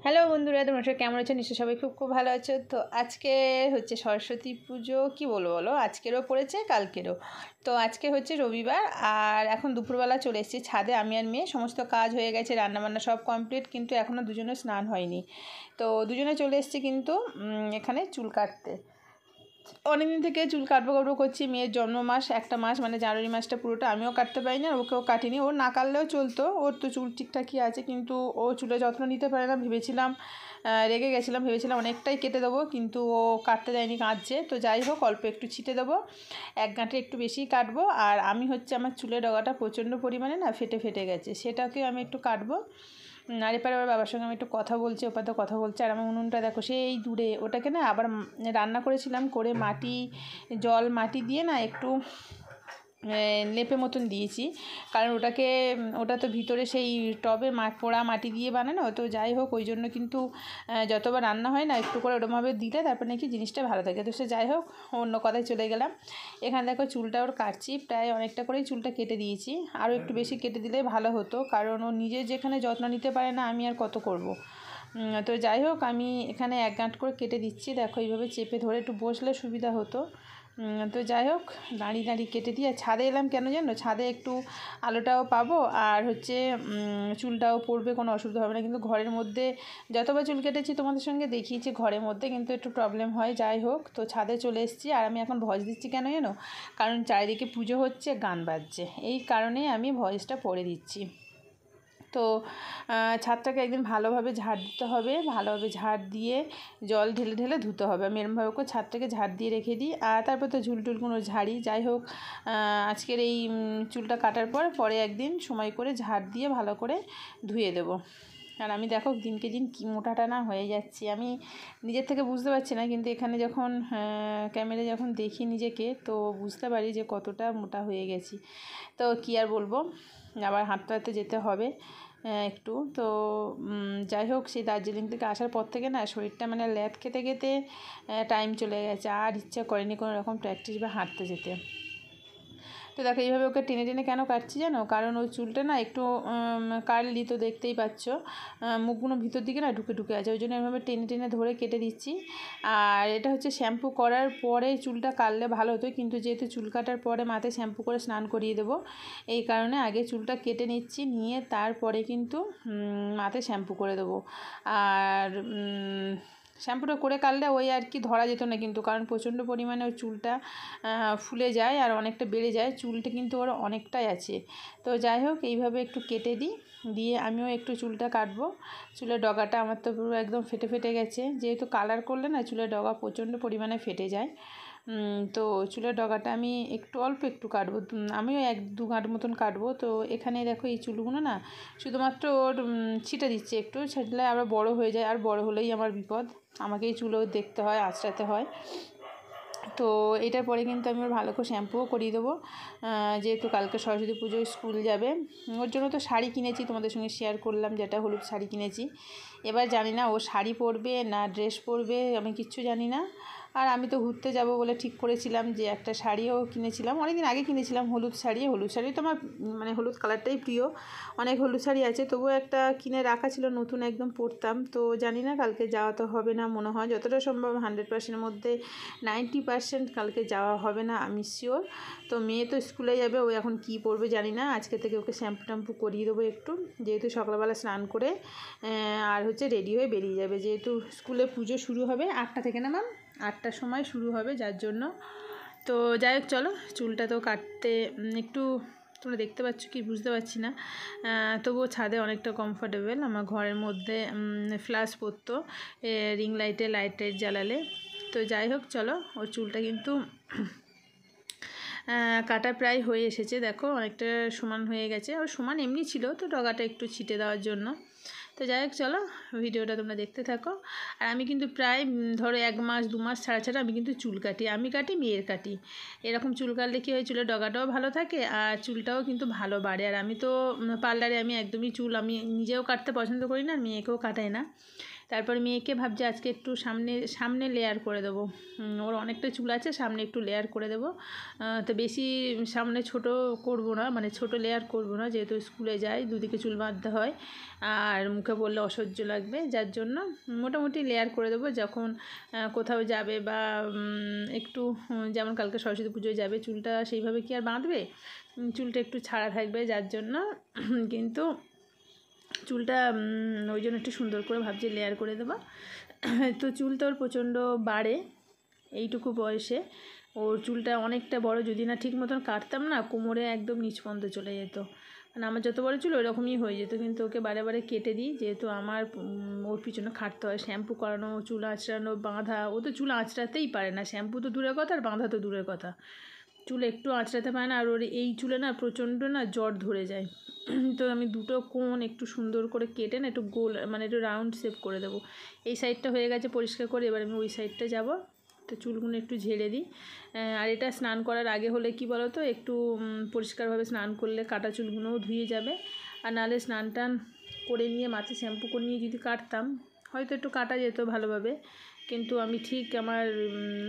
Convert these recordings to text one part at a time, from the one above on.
Hello বন্ধুরা, তোমরা সবাই কেমন আছো? নিশ্চয়ই সবাই খুব ভালো আছো। তো আজকে হচ্ছে সরস্বতী পুজো, কি বলো আজকেরও পড়েছে কালকেরও। তো আজকে হচ্ছে রবিবার, আর এখন দুপুরবেলা চলে এসেছি ছাদে। আমি আর মেয়ে সমস্ত কাজ হয়ে গেছে, রান্নাবান্না সব কমপ্লিট, কিন্তু এখনও দুজনে স্নান হয়নি। তো দুজনে চলে এসেছি কিন্তু এখানে চুল কাটতে। অনেকদিন থেকে চুল কাটবো করছি। মেয়ের জন্ম মাস, একটা মাস মানে জানুয়ারি মাসটা পুরোটা আমিও কাটতে পারিনি, আর ওকেও কাটিনি। ওর না কাটলেও চলতো, ওর তো চুল ঠিকঠাকই আছে, কিন্তু ও চুলের যত্ন নিতে পারে না। রেগে গেছিলাম, ভেবেছিলাম অনেকটাই কেটে দেবো, কিন্তু ও কাটতে দেয়নি, কাঁদছে। তো যাই হোক, অল্প একটু ছিটে দেবো, এক গাঁটে একটু বেশিই কাটবো। আর আমি হচ্ছে আমার চুলের ডগাটা প্রচণ্ড পরিমাণে না ফেটে গেছে, সেটাকে আমি একটু কাটবো। আর এপারে ওর বাবার সঙ্গে আমি একটু কথা বলছি, ওপার তো কথা বলছে। আর আমার উনুনটা দেখো সেই দূরে, ওটাকে না আবার রান্না করেছিলাম, করে মাটি দিয়ে না একটু লেপে মতন দিয়েছি, কারণ ওটা তো ভিতরে সেই টবে পোড়া মাটি দিয়ে বানানো। তো যাই হোক, ওই জন্য কিন্তু যতবার রান্না হয় না একটু করে ওরমভাবে দিলে তারপর নাকি জিনিসটা ভালো থাকে। তো সে যাই হোক, অন্য কথায় চলে গেলাম। এখানে দেখো চুলটা ওর কাটছি, প্রায় অনেকটা করেই চুলটা কেটে দিয়েছি। আরও একটু বেশি কেটে দিলে ভালো হতো, কারণ ও নিজে যেখানে যত্ন নিতে পারে না, আমি আর কত করব। তো যাই হোক, আমি এখানে এক গাঁট করে কেটে দিচ্ছি। দেখো, এইভাবে চেপে ধরে একটু বসলে সুবিধা হতো। তো যাই হোক, দাঁড়িয়ে কেটে দিয়ে ছাদে এলাম কেন জানো? ছাদে একটু আলোটাও পাবো, আর হচ্ছে চুলটাও পড়বে, কোনো অসুবিধা হবে না। কিন্তু ঘরের মধ্যে যতবার চুল কেটেছি তোমাদের সঙ্গে দেখিয়েছি, ঘরের মধ্যে কিন্তু একটু প্রবলেম হয়। যাই হোক, তো ছাদে চলে এসেছি। আর আমি এখন ভয়েস দিচ্ছি কেন জানো? কারণ চারিদিকে পুজো হচ্ছে, গান বাজছে, এই কারণেই আমি ভয়েসটা পড়ে দিচ্ছি। তো ছাদটাকে একদিন ভালোভাবে ঝাড় দিতে হবে, ভালোভাবে ঝাড় দিয়ে জল ঢেলে ধুতে হবে। আমি এরমভাবে করে ছাদটাকে ঝাড় দিয়ে রেখে দিই, আর তারপর তো ঝুলটুলগুলো ঝাড়ি। যাই হোক, আজকের এই চুলটা কাটার পরে একদিন সময় করে ঝাড় দিয়ে ভালো করে ধুয়ে দেবো। আর আমি দেখো দিনকে দিন কী মোটাটা না হয়ে যাচ্ছি, আমি নিজের থেকে বুঝতে পারছি না, কিন্তু এখানে যখন ক্যামেরায় যখন দেখি নিজেকে, তো বুঝতে পারি যে কতটা মোটা হয়ে গেছি। তো কী আর বলবো, আবার হাঁটতে যেতে হবে একটু। তো যাই হোক, সেই দার্জিলিং থেকে আসার পর থেকে না শরীরটা মানে ল্যাদ খেতে টাইম চলে গেছে, আর ইচ্ছা করেনি কোনো রকম প্র্যাকটিস বা হাঁটতে যেতে। তো দেখো, এইভাবে ওকে টেনে কেন কাটছি জানো? কারণ ওই চুলটা না একটু কার্লি, তো দেখতেই পাচ্ছ মুখগুলো ভিতর দিকে না ঢুকে আছে, ওই জন্য এভাবে টেনে ধরে কেটে দিচ্ছি। আর এটা হচ্ছে শ্যাম্পু করার পরে চুলটা কাটলে ভালো হতো, কিন্তু যেহেতু চুল কাটার পরে মাথায় শ্যাম্পু করে স্নান করিয়ে দেবো, এই কারণে আগে চুলটা কেটে নিচ্ছি, নিয়ে তারপরে কিন্তু মাথায় শ্যাম্পু করে দেবো। আর শ্যাম্পুটা করে কাটলে ওই আর কি ধরা যেত না, কিন্তু কারণ প্রচণ্ড পরিমাণে ওই চুলটা ফুলে যায় আর অনেকটা বেড়ে যায়, চুলটা কিন্তু ওর অনেকটাই আছে। তো যাই হোক, এইভাবে একটু কেটে দিয়ে আমিও একটু চুলটা কাটবো। চুলের ডগাটা আমার তো পুরো একদম ফেটে গেছে, যেহেতু কালার করলে না চুলের ডগা প্রচণ্ড পরিমাণে ফেটে যায়। তো চুলের ডগাটা আমি অল্প একটু কাটবো, আমিও 1-2 গাঁট মতন কাটবো। তো এখানে দেখো, এই চুলগুলো না শুধুমাত্র ওর ছিটে দিচ্ছে, একটু ছিটলে আবার বড় হয়ে যায়, আর বড় হলেই আমার বিপদ, আমাকেই চুলও দেখতে হয়, আঁচড়াতে হয়। তো এটার পরে কিন্তু আমি ওর ভালো করে শ্যাম্পুও করিয়ে দেবো, যেহেতু কালকে সরস্বতী পুজোয় স্কুল যাবে। ওর জন্য তো শাড়ি কিনেছি, তোমাদের সঙ্গে শেয়ার করলাম, যেটা হলুদ শাড়ি কিনেছি। এবার জানি না ও শাড়ি পরবে না ড্রেস পরবে, আমি কিচ্ছু জানি না। আর আমি তো ঘুরতে যাব বলে ঠিক করেছিলাম যে একটা শাড়িও কিনেছিলাম, অনেকদিন আগে কিনেছিলাম হলুদ শাড়ি তো আমার মানে হলুদ কালারটাই প্রিয়, অনেক হলুদ শাড়ি আছে, তবুও একটা কিনে রাখা ছিল, নতুন একদম পরতাম। তো জানি না কালকে যাওয়া তো হবে না মনে হয়, যতটা সম্ভব 100%-এর মধ্যে 90% কালকে যাওয়া হবে না, আমি শিওর। তো মেয়ে তো স্কুলে যাবে, ও এখন কী পরবে জানি না, আজকে থেকে ওকে শ্যাম্পু করিয়ে দেবো একটু, যেহেতু সকালবেলা স্নান করে আর হচ্ছে রেডি হয়ে বেরিয়ে যাবে, যেহেতু স্কুলে পুজো শুরু হবে 8টা থেকে, না ম্যাম 8টার সময় শুরু হবে, যার জন্য। তো যাই হোক, চলো চুলটা তো কাটতে একটু, তোমরা দেখতে পাচ্ছ কি বুঝতে পারছি না, তবুও ছাদে অনেকটা কমফোর্টেবল। আমার ঘরের মধ্যে ফ্ল্যাশ পড়তো রিং লাইট জ্বালালে। তো যাই হোক, চলো, ওর চুলটা কিন্তু কাটা প্রায় হয়ে এসেছে, দেখো অনেকটা সমান হয়ে গেছে, ওর সমান এমনি ছিল, তো ডগাটা একটু ছিটে দেওয়ার জন্য। তো যাই হোক, চলো ভিডিওটা তোমরা দেখতে থাকো। আর আমি কিন্তু প্রায় ধরো 1-2 মাস ছাড়া আমি কিন্তু চুল কাটি, আমি কাটি, মেয়ের কাটি। এরকম চুল কাটলে কী হয়, চুলের ডগাটাও ভালো থাকে আর চুলটাও কিন্তু ভালো বাড়ে। আর আমি তো পার্লারে আমি একদমই চুল আমি নিজেও কাটতে পছন্দ করি না, আর মেয়েকেও কাটাই না। তারপর মেয়েকে ভাবছি আজকে একটু সামনে সামনে লেয়ার করে দেবো। ওর অনেকটা চুল আছে, সামনে একটু লেয়ার করে দেবো। তো বেশি সামনে ছোট করব না, মানে ছোট লেয়ার করব না, যেহেতু স্কুলে যাই দুদিকে চুল বাঁধতে হয় আর মুখে বললে অসহ্য লাগবে, যার জন্য মোটামুটি লেয়ার করে দেবো। যখন কোথাও যাবে বা একটু যেমন কালকে সরস্বতী পুজোয় যাবে, চুলটা সেইভাবে কি আর বাঁধবে, চুলটা একটু ছাড়া থাকবে, যার জন্য কিন্তু চুলটা ওই জন্য একটু সুন্দর করে ভাবছি লেয়ার করে দেবো। তো চুল তো ওর প্রচণ্ড বাড়ে, এইটুকু বয়সে ওর চুলটা অনেকটা বড়, যদি না ঠিক মতন কাটতাম না কোমরে একদম নিচ পর্যন্ত চলে যেত। মানে আমার যত বড় চুল ওইরকমই হয়ে যেত, কিন্তু ওকে বারে বারে কেটে দিই, যেহেতু আমার ওর পিছনে খাটতে হয়, শ্যাম্পু করানো, চুল আঁচড়ানো, বাঁধা। ও তো চুল আঁচড়াতেই পারে না, শ্যাম্পু তো দূরের কথা আর বাঁধা তো দূরের কথা, চুল একটু আঁচড়াতে পারে না। আর ওর এই চুলে না প্রচণ্ড না জ্বর ধরে যায়। তো আমি দুটো কোণ একটু সুন্দর করে কেটে না একটু গোল, মানে একটু রাউন্ড শেপ করে দেবো। এই সাইডটা হয়ে গেছে পরিষ্কার করে, এবার আমি ওই সাইডটা যাব। তো চুলগুলো একটু ঝেড়ে দিই। আর এটা স্নান করার আগে হলে কি বলো তো, একটু পরিষ্কারভাবে স্নান করলে কাটা চুলগুলোও ধুয়ে যাবে। আর নাহলে স্নান টান করে নিয়ে মাথায় শ্যাম্পু করে নিয়ে যদি কাটতাম হয়তো একটু কাটা যেত ভালোভাবে, কিন্তু আমি ঠিক আমার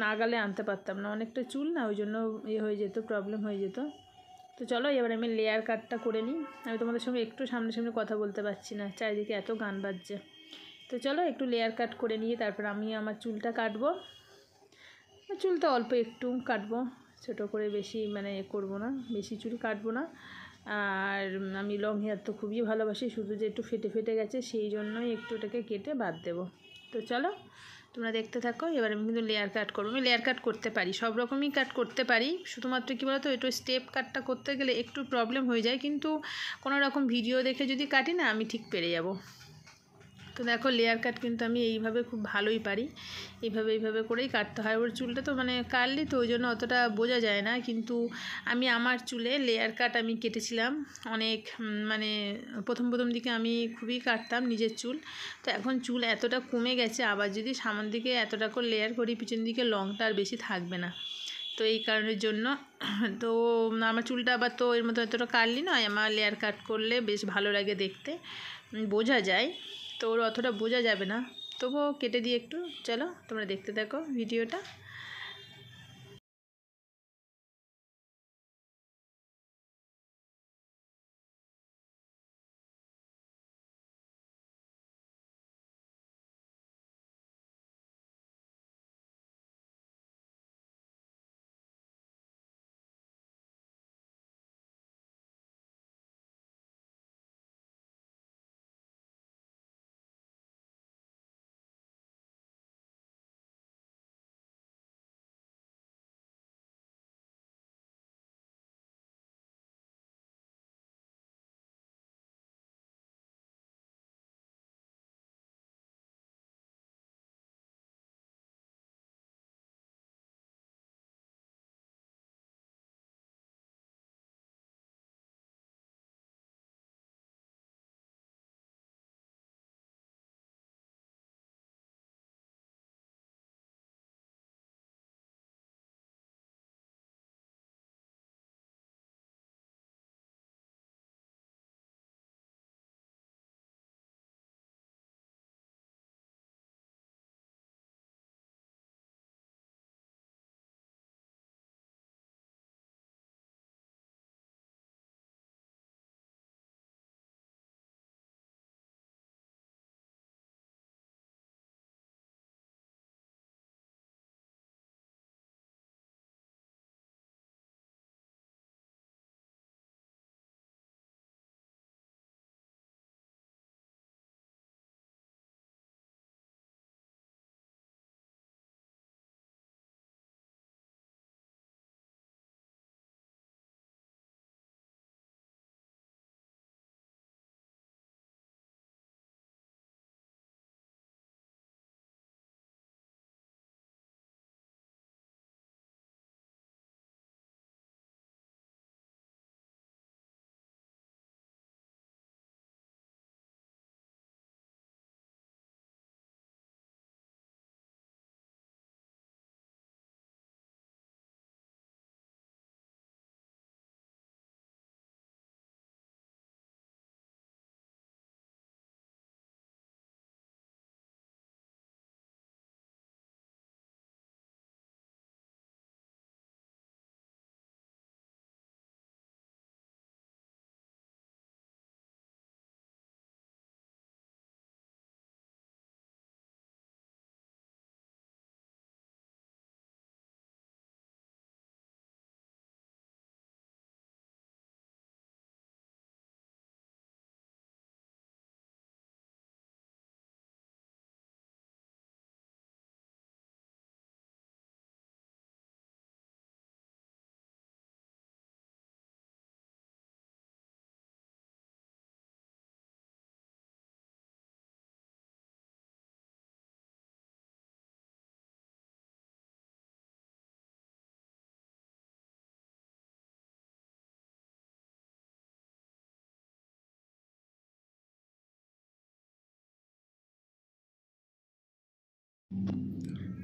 নাগালে আনতে পারতাম না, অনেকটা চুল না, ওই জন্য হয়ে যেত, প্রবলেম হয়ে যেত। তো চলো এবার আমি লেয়ার কাটটা করে নিই। আমি তোমাদের সঙ্গে একটু সামনে কথা বলতে পারছি না, চারিদিকে এত গান বাজছে। তো চলো একটু লেয়ার কাট করে নিয়ে তারপর আমি আমার চুলটা কাটবো। চুলটা অল্প একটু কাটবো, ছোটো করে, বেশি মানে করবো না, বেশি চুল কাটবো না। আর আমি লং হেয়ার তো খুবই ভালোবাসি, শুধু যে একটু ফেটে ফেটে গেছে সেই জন্যই একটু ওটাকে কেটে বাদ দেবো। তো চলো তোমরা দেখতে থাকো। এবার আমি কিন্তু লেয়ার কাট করবো। আমি লেয়ার কাট করতে পারি, সব রকমই কাট করতে পারি, শুধুমাত্র কী বলো তো একটু স্টেপ কাটটা করতে গেলে একটু প্রবলেম হয়ে যায়, কিন্তু কোনো রকম ভিডিও দেখে যদি কাটি না আমি ঠিক পেরে যাব। তো দেখো লেয়ার কাট কিন্তু আমি এইভাবে খুব ভালোই পারি, এইভাবে করেই কাটতে হয়। ওর চুলটা তো মানে কাটলি তো ওই জন্য অতটা বোঝা যায় না, কিন্তু আমি আমার চুলে লেয়ার কাট আমি কেটেছিলাম অনেক, মানে প্রথম দিকে আমি খুবই কাটতাম নিজের চুল। তো এখন চুল এতটা কমে গেছে, আবার যদি সামনের দিকে এতটা করে লেয়ার করি পিছন দিকে লংটা আর বেশি থাকবে না। তো এই কারণের জন্য তো আমার চুলটা আবার তো এর মতো এতটা কাটলি নয়, আমার লেয়ার কাট করলে বেশ ভালো লাগে দেখতে, বোঝা যায়। তো ওর অতটা বোঝা যাবে না, তবুও কেটে দিয়ে একটু। চলো তোমরা দেখতে থাকো ভিডিওটা।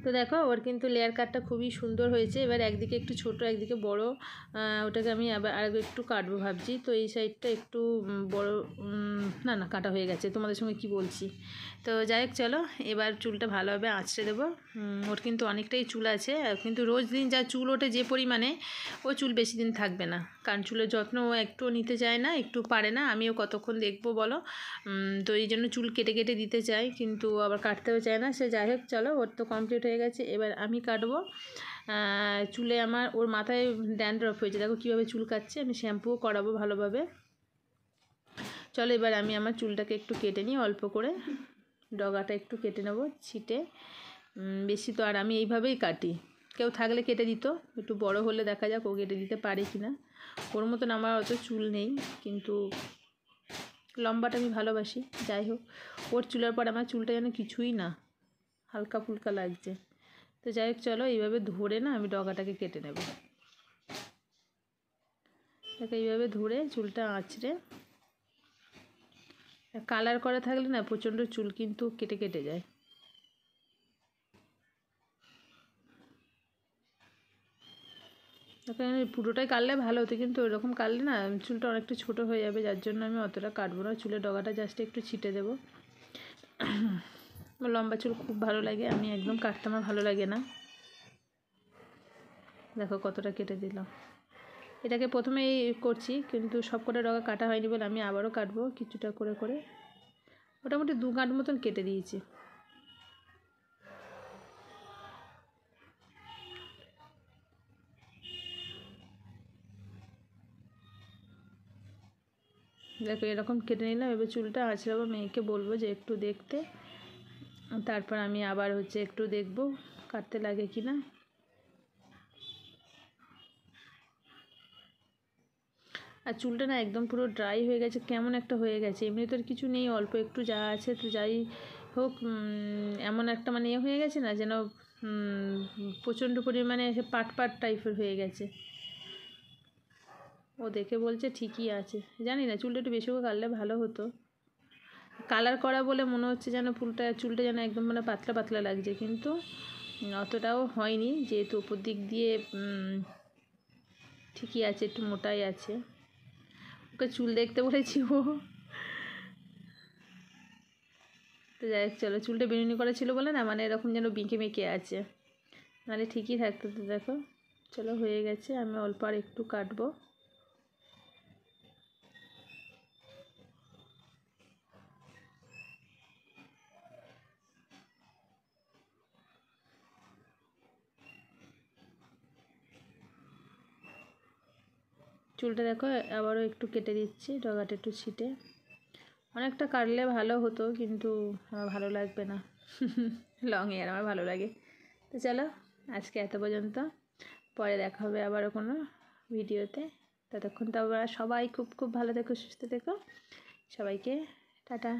তো দেখো ওর কিন্তু লেয়ার কাটটা খুবই সুন্দর হয়েছে। এবার একদিকে একটু ছোট একদিকে বড়, ওটাকে আমি আবার আরেকটু একটু কাটবো ভাবছি। তো এই সাইডটা একটু বড়, না না কাটা হয়ে গেছে, তোমাদের সঙ্গে কি বলছি। তো যাই হোক চলো এবার চুলটা ভালোভাবে আঁচড়ে দেবো। ওর কিন্তু অনেকটাই চুল আছে, কিন্তু রোজ দিন যা চুল ওঠে যে পরিমাণে, ও চুল বেশি দিন থাকবে না, কারণ চুলের যত্ন ও একটু নিতে চায় না, একটু পারে না। আমিও কতক্ষণ দেখবো বলো। তো এই জন্য চুল কেটে কেটে দিতে চাই, কিন্তু আবার কাটতেও চায় না। সে যাই হোক চলো, ওর তো কমপ্লিট হয়ে গেছে, এবার আমি কাটবো। চুলে আমার ওর মাথায় ড্যান্ড্রফ হয়েছে, দেখো কীভাবে চুল কাটছে। আমি শ্যাম্পুও করাবো ভালোভাবে। চলো এবার আমি আমার চুলটাকে একটু কেটে নিই অল্প করে, ডগাটা একটু কেটে নেব ছিটে। বেশি তো আর আমি এইভাবেই কাটি, কেউ থাকলে কেটে দিত, একটু বড় হলে দেখা যাক ও কেটে দিতে পারে কি না। ওর মতন আমার অত চুল নেই, কিন্তু লম্বাটা আমি ভালোবাসি। যাই হোক, ওর চুলের পর আমার চুলটা যেন কিছুই না, হালকা ফুলকা লাগছে। তো যাই হোক চলো এইভাবে ধরে না আমি ডগাটাকে কেটে নেব। দেখো এইভাবে ধরে চুলটা আঁচড়ে, কালার করা থাকলে না প্রচণ্ড চুল কিন্তু কেটে কেটে যায়। এখানে পুরোটাই কাটলে ভালো হতো, কিন্তু ওইরকম কাটলে না চুলটা অনেকটা ছোটো হয়ে যাবে, যার জন্য আমি অতটা কাটবো না। চুলের ডগাটা জাস্ট একটু ছিটে দেবো। আমার লম্বা চুল খুব ভালো লাগে, আমি একদম কাটতে আমার ভালো লাগে না। দেখো কতটা কেটে দিলাম। এটাকে প্রথমেই করছি, কিন্তু সব কটা ডগা কাটা হয়নি বলে আমি আবারও কাটবো কিছুটা করে করে। মোটামুটি 2 গাঁট মতন কেটে দিয়েছি। দেখো এরকম কেটে নিলাম। এবার চুলটা আঁচড়াবো, মেয়েকে বলবো যে একটু দেখতে, তারপর আমি আবার হচ্ছে একটু দেখব কাটতে লাগে কি না। আর চুলটা না একদম পুরো ড্রাই হয়ে গেছে, কেমন একটা হয়ে গেছে। এমনি তো আর কিছু নেই, অল্প একটু যা আছে, তো যাই হোক এমন একটা মানে হয়ে গেছে না যেন প্রচণ্ড পরিমাণে পাট পাট টাইপের হয়ে গেছে। ও দেখে বলছে ঠিকই আছে, জানি না চুলটা একটু বেশি করে কাটলে ভালো হতো। কালার করা বলে মনে হচ্ছে যেন চুলটা যেন একদম মানে পাতলা পাতলা লাগছে, কিন্তু অতটাও হয়নি, যেহেতু উপর দিক দিয়ে ঠিকই আছে, একটু মোটাই আছে। ওকে চুল দেখতে বলেছি ও। তো যাই হোক চলো, চুলটা বেনুনি করা ছিল বলে না মানে এরকম যেন বেঁকে বেঁকে আছে, নাহলে ঠিকই থাকতো। তো দেখো চলো হয়ে গেছে, আমি অল্প আর একটু কাটবো। চুলটা দেখো আবারও একটু কেটে দিচ্ছি, ডগাটা একটু ছিটে। অনেকটা কাটলে ভালো হতো, কিন্তু আমার ভালো লাগবে না। লং হেয়ার আমার ভালো লাগে। তো চলো আজকে এত পর্যন্ত, পরে দেখা হবে আবারও কোনো ভিডিওতে। ততক্ষণ তো আবার সবাই খুব খুব ভালো থেকো, সুস্থ থেকো। সবাইকে টাটা।